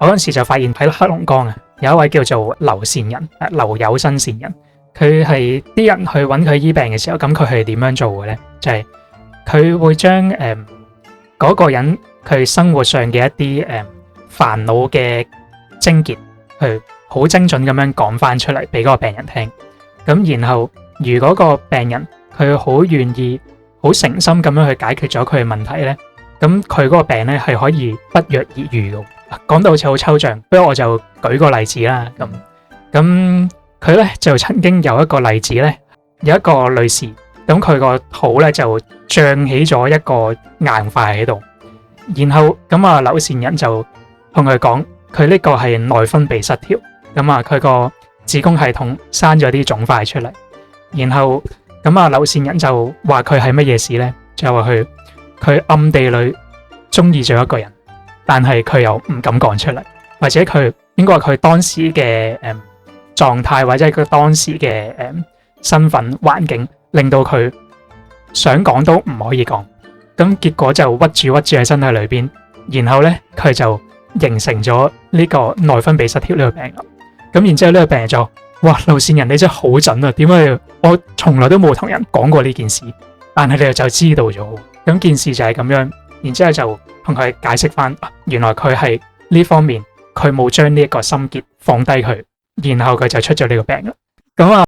我嗰陣時就發現喺黑龍江啊，有一位叫做劉善人，劉有新善人，佢係啲人去揾佢醫病嘅時候，咁佢係點樣做嘅咧？就係佢會將嗰個人佢生活上嘅一啲煩惱嘅症結，去好精準咁樣講翻出嚟俾嗰個病人聽。咁然後如果個病人佢好願意、好誠心咁樣去解決咗佢嘅問題咧，咁佢嗰個病咧係可以不藥而愈嘅。講到好似好抽象，不過我就舉個例子啦。咁佢咧就曾經有一個例子咧，有一個女士，咁佢個肚咧就脹起咗一個硬塊喺度，然後咁啊劉善人就同佢講，佢呢個係內分泌失調，咁啊佢個子宮系統生咗啲腫塊出嚟，然後咁啊劉善人就話佢係乜嘢事咧？就話佢暗地裏中意咗一個人，但係佢又唔敢講出嚟，或者佢應該話佢當時嘅狀態，或者佢當時嘅身份環境，令到佢想講都唔可以講，咁結果就屈住喺身體裏邊，然後咧佢就形成咗呢個內分泌失調呢個病啦。咁然之後呢個病人就哇，劉善人你真係好準啊！點解我從來都冇同人講過呢件事，但係你就知道咗，咁件事就係咁樣。然之後就同佢解釋翻，原來佢係呢方面佢冇將呢一個心結放低佢，然後佢就出咗呢個病啦。咁啊。